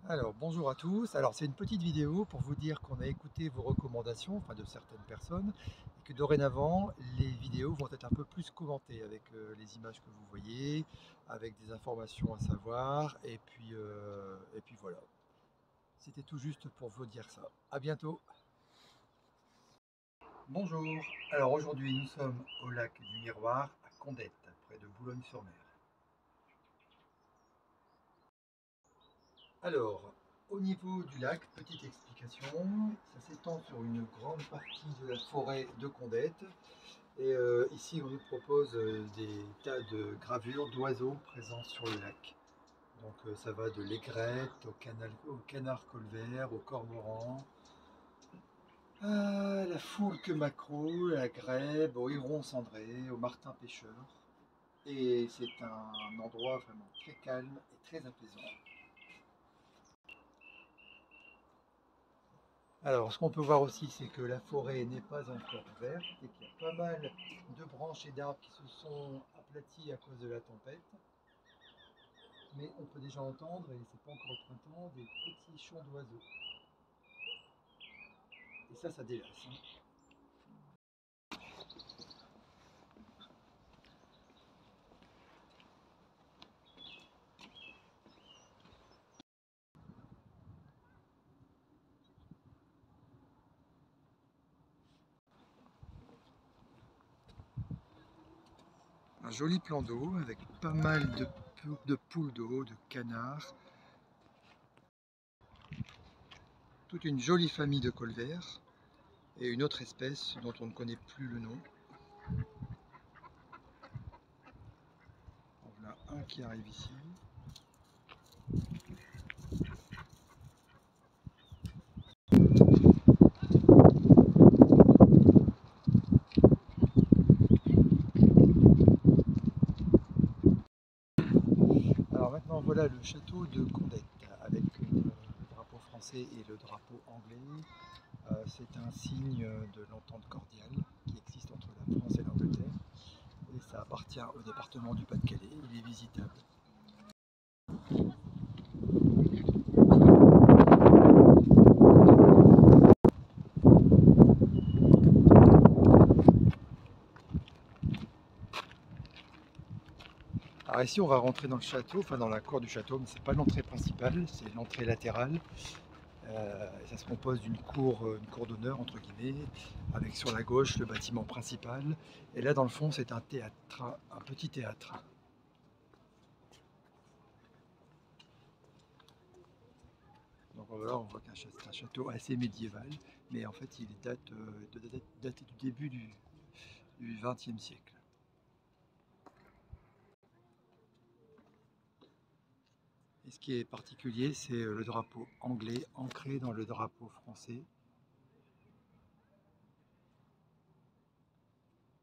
Alors, bonjour à tous. Alors, c'est une petite vidéo pour vous dire qu'on a écouté vos recommandations, enfin de certaines personnes, et que dorénavant, les vidéos vont être un peu plus commentées avec les images que vous voyez, avec des informations à savoir, et puis voilà. C'était tout juste pour vous dire ça. À bientôt. Bonjour. Alors aujourd'hui, nous sommes au lac du Miroir à Condette, près de Boulogne-sur-Mer. Alors, au niveau du lac, petite explication, ça s'étend sur une grande partie de la forêt de Condette. Et ici, on nous propose des tas de gravures d'oiseaux présents sur le lac. Donc ça va de l'aigrette au canard colvert, au cormoran, à la fourque maquereau, à la grèbe, au héron cendré, au martin pêcheur. Et c'est un endroit vraiment très calme et très apaisant. Alors, ce qu'on peut voir aussi, c'est que la forêt n'est pas encore verte et qu'il y a pas mal de branches et d'arbres qui se sont aplatis à cause de la tempête. Mais on peut déjà entendre, et c'est pas encore le printemps, des petits chants d'oiseaux. Et ça délasse, hein. Un joli plan d'eau avec pas mal de poules d'eau, de canards. Toute une jolie famille de colverts et une autre espèce dont on ne connaît plus le nom. Voilà un qui arrive ici. Alors maintenant voilà le château de Condette avec le drapeau français et le drapeau anglais. C'est un signe de l'entente cordiale qui existe entre la France et l'Angleterre et ça appartient au département du Pas-de-Calais. Il est visitable. Alors ici on va rentrer dans le château, enfin dans la cour du château, mais c'est pas l'entrée principale, c'est l'entrée latérale. Ça se compose d'une cour d'honneur entre guillemets, avec sur la gauche le bâtiment principal. Et là dans le fond c'est un théâtre, un petit théâtre. Donc voilà, on voit qu'un c'est un château assez médiéval, mais en fait il date du début du XXe siècle. Et ce qui est particulier, c'est le drapeau anglais ancré dans le drapeau français.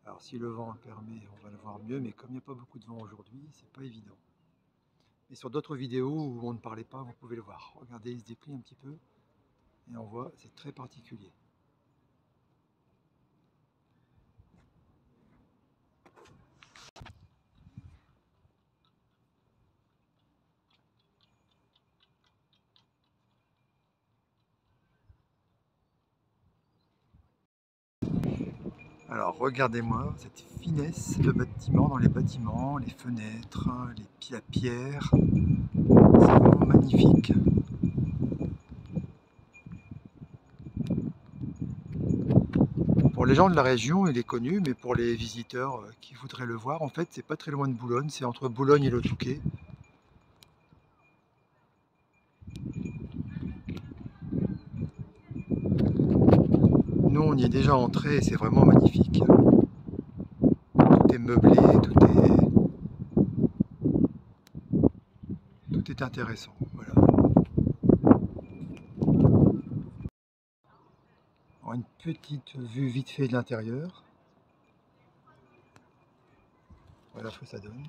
Alors si le vent le permet, on va le voir mieux, mais comme il n'y a pas beaucoup de vent aujourd'hui, c'est pas évident. Et sur d'autres vidéos où on ne parlait pas, vous pouvez le voir. Regardez, il se déplie un petit peu et on voit, c'est très particulier. Alors regardez-moi cette finesse de bâtiment dans les bâtiments, les fenêtres, la pierre, c'est vraiment magnifique. Pour les gens de la région, il est connu, mais pour les visiteurs qui voudraient le voir, en fait, c'est pas très loin de Boulogne, c'est entre Boulogne et le Touquet. Nous, on y est déjà entré et c'est vraiment magnifique. Tout est meublé, tout est intéressant. Voilà. Alors, une petite vue vite fait de l'intérieur. Voilà ce que ça donne.